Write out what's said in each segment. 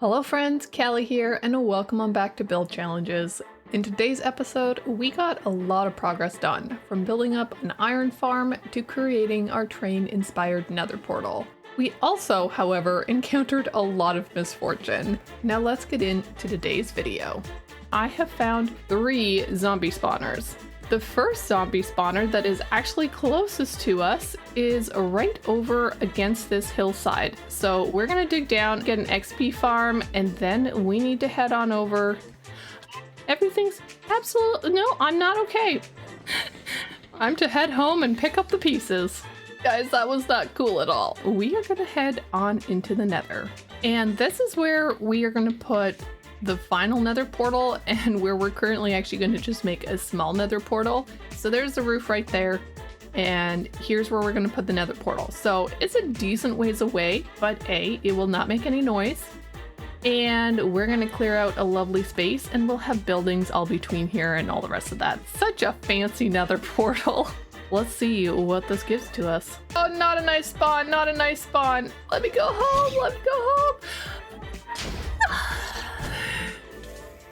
Hello friends, Callie here, and welcome on back to Build Challenges. In today's episode, we got a lot of progress done, from building up an iron farm to creating our train-inspired nether portal. We also, however, encountered a lot of misfortune. Now let's get into today's video. I have found 3 zombie spawners. The first zombie spawner that is actually closest to us is right over against this hillside. So we're gonna dig down, get an XP farm, and then we need to head on over. Everything's absolutely, no, I'm not okay. I'm to head home and pick up the pieces. Guys, that was not cool at all. We are gonna head on into the nether. And this is where we are gonna put the final nether portal, and where we're currently actually going to just make a small nether portal. So there's the roof right there, and here's where we're going to put the nether portal. So it's a decent ways away, but it will not make any noise, and we're going to clear out a lovely space, and we'll have buildings all between here and all the rest of that. Such a fancy nether portal. Let's see what this gives to us. Oh, not a nice spawn, not a nice spawn. Let me go home, let me go home.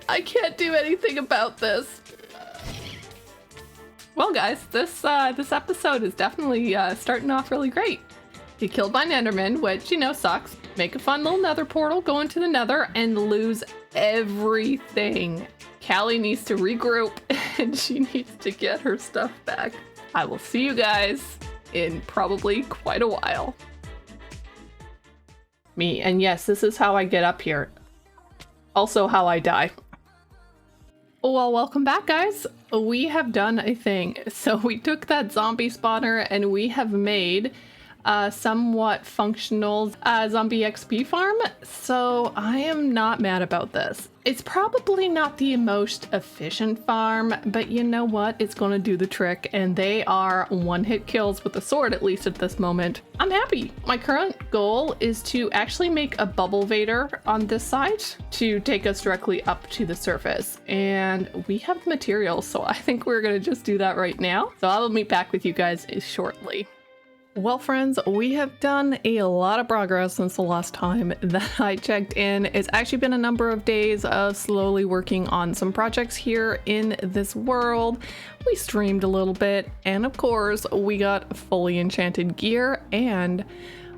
I can't do anything about this. Well guys, this episode is definitely starting off really great. You killed my Enderman, which, you know, sucks. Make a fun little nether portal, go into the nether, and lose everything. Callie needs to regroup, and she needs to get her stuff back. I will see you guys in probably quite a while. And yes, this is how I get up here. Also how I die. Well, welcome back, guys. We have done a thing. So we took that zombie spawner and we have made a somewhat functional zombie XP farm. So I am not mad about this. It's probably not the most efficient farm, but you know what? It's going to do the trick, and they are one-hit kills with a sword, at least at this moment. I'm happy. My current goal is to actually make a bubble vader on this side to take us directly up to the surface, and we have the materials, so I think we're going to just do that right now. So I will meet back with you guys shortly. Well, friends, we have done a lot of progress since the last time that I checked in. It's actually been a number of days of slowly working on some projects here in this world. We streamed a little bit, and of course, we got fully enchanted gear and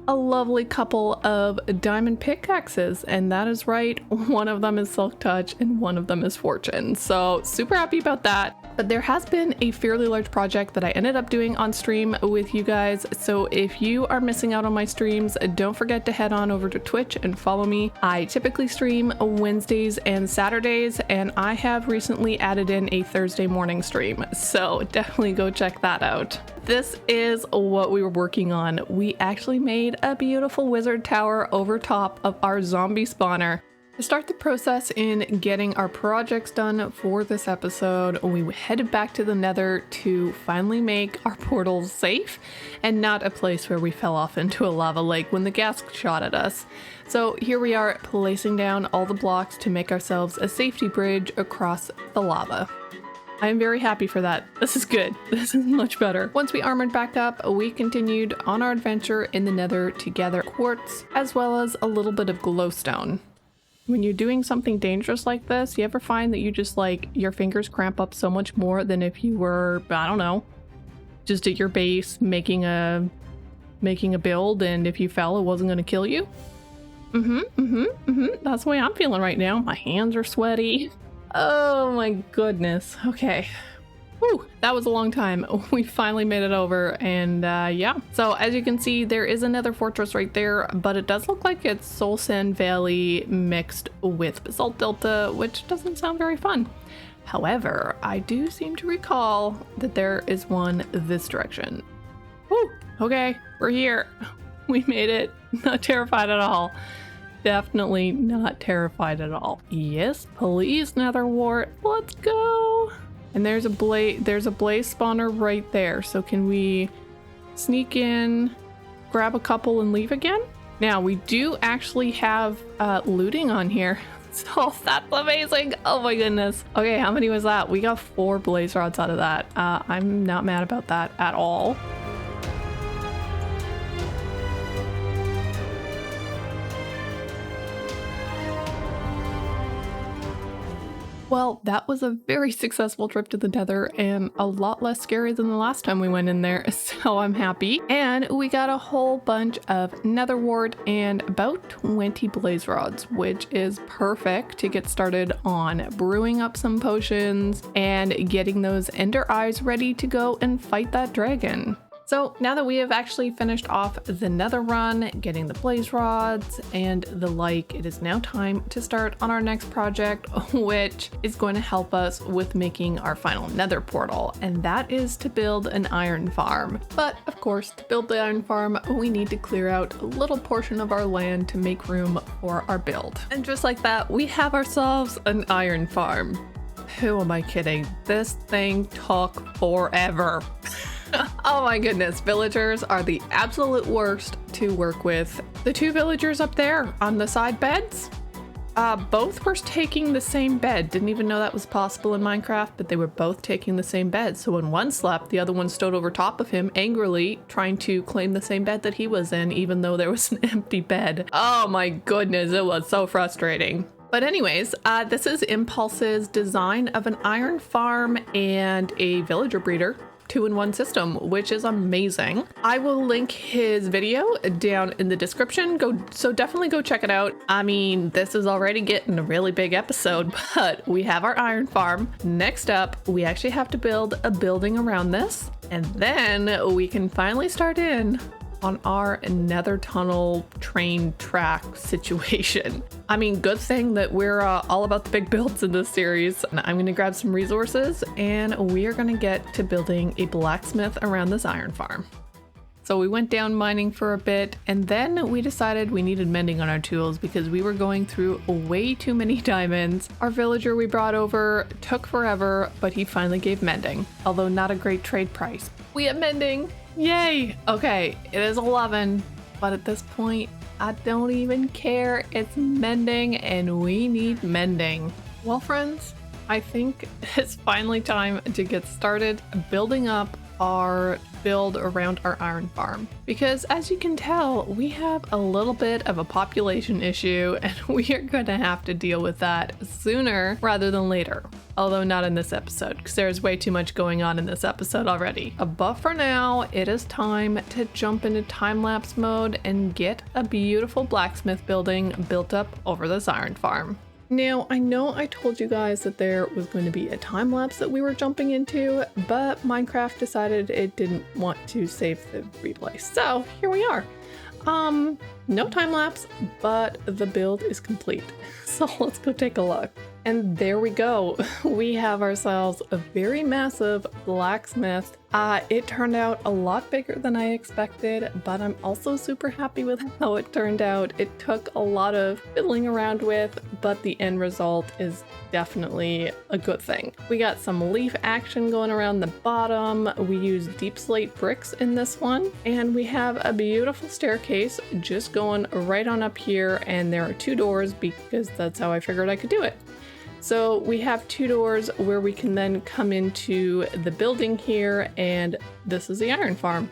a lovely couple of diamond pickaxes, and that is right, one of them is Silk Touch and one of them is Fortune. So super happy about that. But there has been a fairly large project that I ended up doing on stream with you guys. So if you are missing out on my streams, don't forget to head on over to Twitch and follow me. I typically stream Wednesdays and Saturdays, and I have recently added in a Thursday morning stream. So definitely go check that out. This is what we were working on. We actually made a beautiful wizard tower over top of our zombie spawner. To start the process in getting our projects done for this episode, we headed back to the nether to finally make our portals safe and not a place where we fell off into a lava lake when the gas shot at us. So here we are placing down all the blocks to make ourselves a safety bridge across the lava. I am very happy for that. This is good. This is much better. Once we armored back up, we continued on our adventure in the nether to gather quartz as well as a little bit of glowstone. When you're doing something dangerous like this, you ever find that you just your fingers cramp up so much more than if you were, I don't know, just at your base making a build, and if you fell, it wasn't going to kill you? That's the way I'm feeling right now. My hands are sweaty. Oh my goodness. Okay. Whew, that was a long time. We finally made it over, and yeah. So as you can see, there is another fortress right there, but it does look like it's Soul Sand Valley mixed with Basalt Delta, which doesn't sound very fun. However, I do seem to recall that there is one this direction. Whew, okay, we're here. We made it. Not terrified at all. Definitely not terrified at all. Yes, please, Nether Wart. Let's go. And there's a blaze spawner right there. So can we sneak in, grab a couple, and leave again? Now we do actually have looting on here. So that's amazing. Oh my goodness. Okay, how many was that? We got 4 blaze rods out of that. I'm not mad about that at all. Well, that was a very successful trip to the Nether and a lot less scary than the last time we went in there, so I'm happy. And we got a whole bunch of nether wart and about 20 blaze rods, which is perfect to get started on brewing up some potions and getting those ender eyes ready to go and fight that dragon. So now that we have actually finished off the nether run, getting the blaze rods and the like, it is now time to start on our next project, which is going to help us with making our final nether portal, and that is to build an iron farm. But of course, to build the iron farm, we need to clear out a little portion of our land to make room for our build. And just like that, we have ourselves an iron farm. Who am I kidding? This thing took forever. Oh my goodness, villagers are the absolute worst to work with. The two villagers up there on the side beds, both were taking the same bed. Didn't even know that was possible in Minecraft, but they were both taking the same bed. So when one slept, the other one stood over top of him angrily trying to claim the same bed that he was in, even though there was an empty bed. Oh my goodness, it was so frustrating. But anyways, this is Impulse's design of an iron farm and a villager breeder 2-in-1 system, which is amazing. I will link his video down in the description. So definitely go check it out. I mean, this is already getting a really big episode, but we have our iron farm. Next up, we actually have to build a building around this, and then we can finally start in on our nether tunnel train track situation. I mean, good thing that we're all about the big builds in this series. I'm gonna grab some resources and we are gonna get to building a blacksmith around this iron farm. So we went down mining for a bit, and then we decided we needed mending on our tools because we were going through way too many diamonds. Our villager we brought over took forever, but he finally gave mending, although not a great trade price. We have mending. Yay! Okay, it is 11, but at this point, I don't even care. It's mending and we need mending. Well, friends, I think it's finally time to get started building up our build around our iron farm, because as you can tell, we have a little bit of a population issue and we are going to have to deal with that sooner rather than later. Although not in this episode, because there's way too much going on in this episode already. But for now, it is time to jump into time-lapse mode and get a beautiful blacksmith building built up over this iron farm. Now, I know I told you guys that there was going to be a time lapse that we were jumping into, but Minecraft decided it didn't want to save the replay. So here we are. No time lapse, but the build is complete. So let's go take a look. And there we go. We have ourselves a very massive blacksmith. It turned out a lot bigger than I expected, but I'm also super happy with how it turned out. It took a lot of fiddling around with, but the end result is definitely a good thing. We got some leaf action going around the bottom. We used deep slate bricks in this one, and we have a beautiful staircase just going right on up here, and there are 2 doors because that's how I figured I could do it. So we have 2 doors where we can then come into the building here, and this is the iron farm.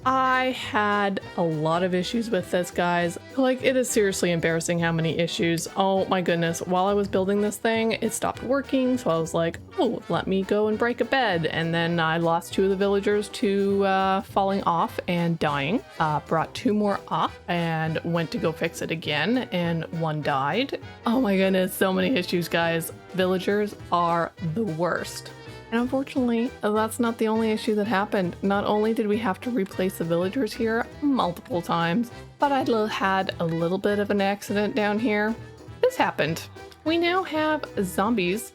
I had a lot of issues with this, guys. Like, it is seriously embarrassing how many issues. Oh my goodness. While I was building this thing, it stopped working. So I was like, oh, let me go and break a bed. And then I lost 2 of the villagers to falling off and dying. Brought 2 more up and went to go fix it again, and 1 died. Oh my goodness, so many issues, guys. Villagers are the worst. And unfortunately, that's not the only issue that happened. Not only did we have to replace the villagers here multiple times, but I had a little bit of an accident down here. This happened. We now have zombies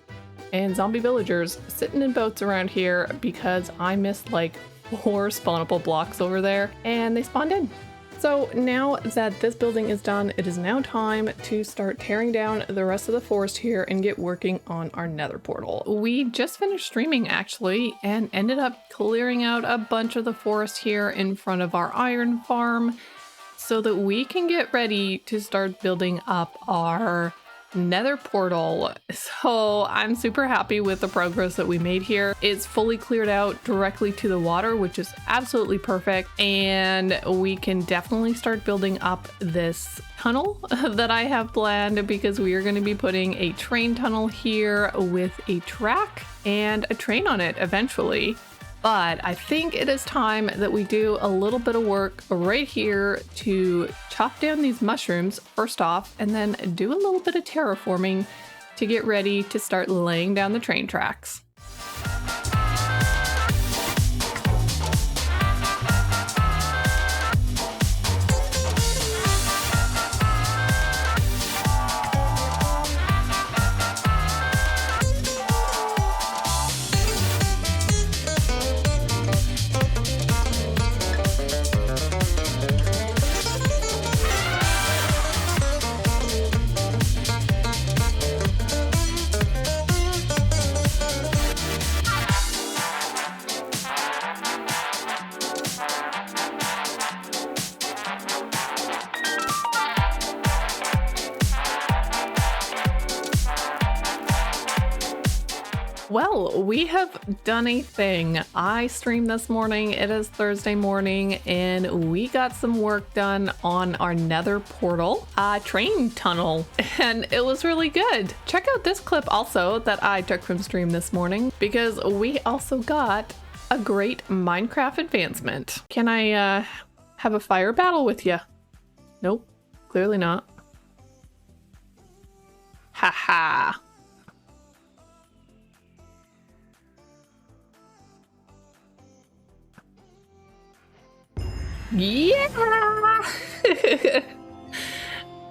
and zombie villagers sitting in boats around here because I missed like 4 spawnable blocks over there and they spawned in. So now that this building is done, it is now time to start tearing down the rest of the forest here and get working on our nether portal. We just finished streaming actually and ended up clearing out a bunch of the forest here in front of our iron farm so that we can get ready to start building up our Nether portal. So I'm super happy with the progress that we made here. It's fully cleared out directly to the water, which is absolutely perfect. And we can definitely start building up this tunnel that I have planned, because we are going to be putting a train tunnel here with a track and a train on it eventually. But I think it is time that we do a little bit of work right here to chop down these mushrooms first off, and then do a little bit of terraforming to get ready to start laying down the train tracks. Well, we have done a thing. I streamed this morning. It is Thursday morning, and we got some work done on our Nether portal train tunnel, and it was really good. Check out this clip also that I took from stream this morning, because we also got a great Minecraft advancement. Can I have a fire battle with you? Nope, clearly not. Haha. Yeah!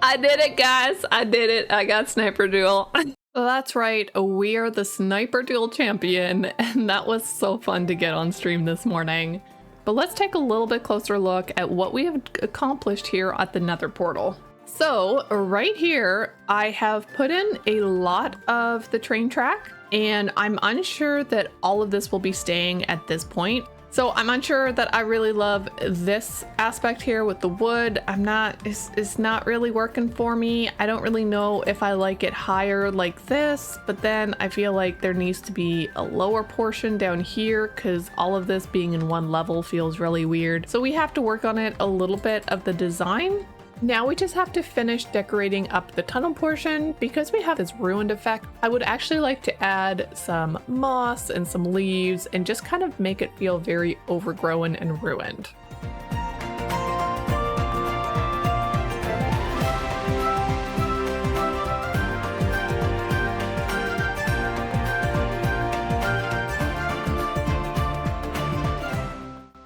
I did it, guys. I did it. I got Sniper Duel. That's right. We are the Sniper Duel champion, and that was so fun to get on stream this morning. But let's take a little bit closer look at what we have accomplished here at the Nether portal. So right here, I have put in a lot of the train track, and I'm unsure that all of this will be staying at this point. So I'm unsure that I really love this aspect here with the wood. It's not really working for me. I don't really know if I like it higher like this, but then I feel like there needs to be a lower portion down here, because all of this being in one level feels really weird. So we have to work on it a little bit of the design. Now we just have to finish decorating up the tunnel portion. Because we have this ruined effect, I would actually like to add some moss and some leaves and just kind of make it feel very overgrown and ruined.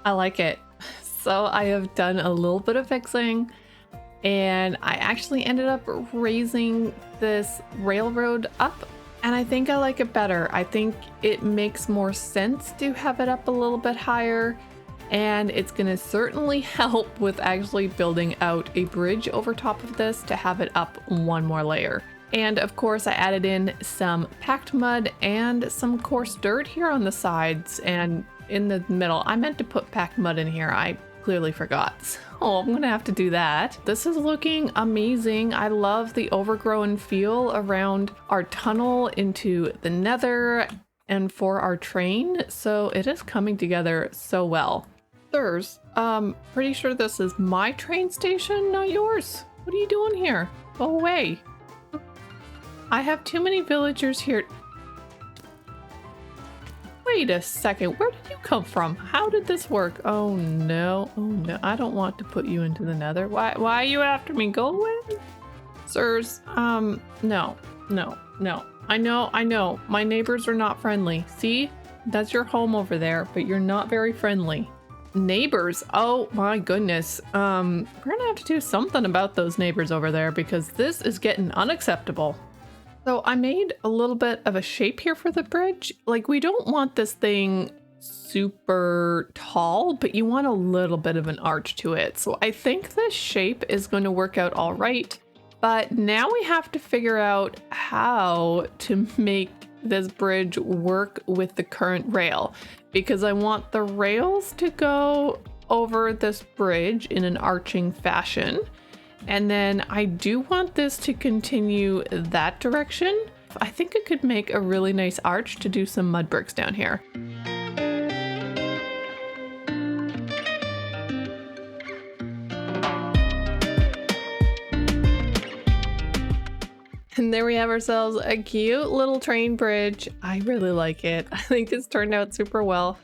I like it. So I have done a little bit of fixing, and I actually ended up raising this railroad up, and I think I like it better. I think it makes more sense to have it up a little bit higher, and it's gonna certainly help with actually building out a bridge over top of this to have it up one more layer. And of course I added in some packed mud and some coarse dirt here on the sides and in the middle. I meant to put packed mud in here. I clearly forgot. Oh, I'm gonna have to do that. This is looking amazing. I love the overgrown feel around our tunnel into the Nether and for our train. So it is coming together so well. Sirs, pretty sure this is my train station, not yours. What are you doing here? Go away. I have too many villagers here. Wait a second, where did you come from? How did this work? Oh no, I don't want to put you into the Nether. Why are you after me? Go away. Sirs, no. I know, my neighbors are not friendly. See, that's your home over there, but you're not very friendly. Neighbors, oh my goodness. We're gonna have to do something about those neighbors over there, because this is getting unacceptable. So I made a little bit of a shape here for the bridge. Like, we don't want this thing super tall, but you want a little bit of an arch to it. So I think this shape is going to work out all right. But now we have to figure out how to make this bridge work with the current rail, because I want the rails to go over this bridge in an arching fashion. And then I do want this to continue that direction. I think it could make a really nice arch to do some mud bricks down here. And there we have ourselves a cute little train bridge. I really like it. I think it's turned out super well.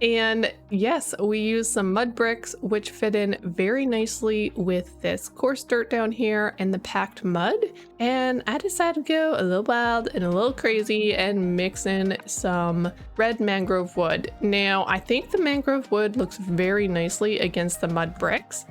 And yes, we use some mud bricks, which fit in very nicely with this coarse dirt down here and the packed mud. And I decided to go a little wild and a little crazy and mix in some red mangrove wood. Now, I think the mangrove wood looks very nicely against the mud bricks.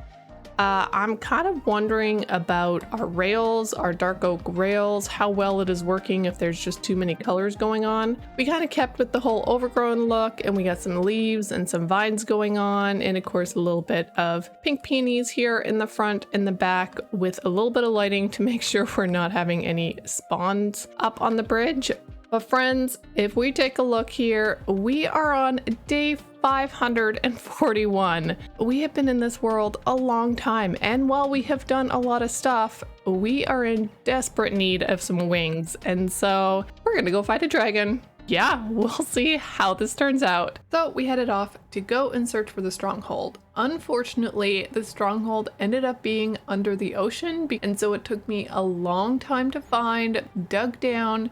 I'm kind of wondering about our rails, our dark oak rails, how well it is working if there's just too many colors going on. We kind of kept with the whole overgrown look, and we got some leaves and some vines going on, and of course a little bit of pink peonies here in the front and the back with a little bit of lighting to make sure we're not having any spawns up on the bridge. But friends, if we take a look here, we are on day 541. We have been in this world a long time, and while we have done a lot of stuff, we are in desperate need of some wings, and so we're gonna go fight a dragon. Yeah, we'll see how this turns out. So we headed off to go and search for the stronghold. Unfortunately, the stronghold ended up being under the ocean, and so it took me a long time to find, dug down,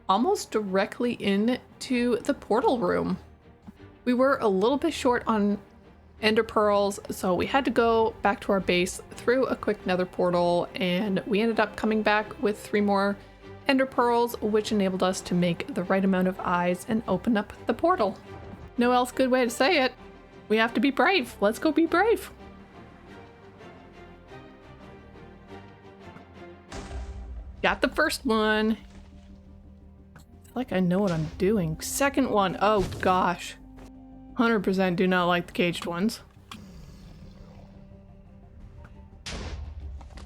almost directly into the portal room. We were a little bit short on ender pearls, so we had to go back to our base through a quick nether portal, and we ended up coming back with 3 more ender pearls, which enabled us to make the right amount of eyes and open up the portal. No else good way to say it. We have to be brave. Let's go be brave. Got the first one. Like I know what I'm doing. Second one, oh gosh. 100% do not like the caged ones.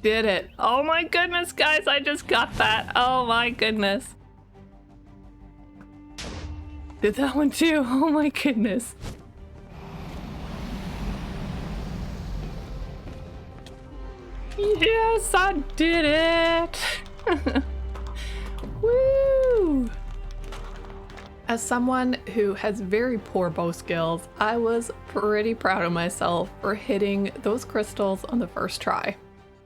Did it. Oh my goodness, guys, I just got that. Oh my goodness. Did that one too. Oh my goodness. Yes, I did it. Woo! As someone who has very poor bow skills, I was pretty proud of myself for hitting those crystals on the first try.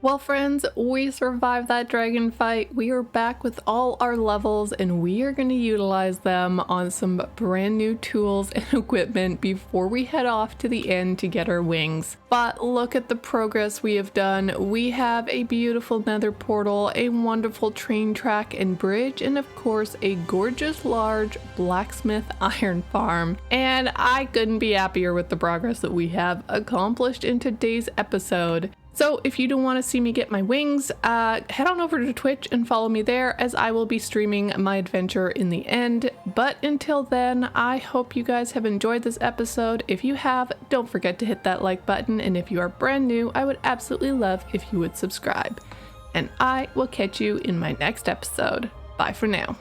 Well friends, we survived that dragon fight. We are back with all our levels, and we are going to utilize them on some brand new tools and equipment before we head off to the end to get our wings. But look at the progress we have done. We have a beautiful nether portal, a wonderful train track and bridge, and of course a gorgeous large blacksmith iron farm. And I couldn't be happier with the progress that we have accomplished in today's episode. So if you don't want to see me get my wings, head on over to Twitch and follow me there, as I will be streaming my adventure in the end. But until then, I hope you guys have enjoyed this episode. If you have, don't forget to hit that like button, and if you are brand new, I would absolutely love if you would subscribe. And I will catch you in my next episode. Bye for now.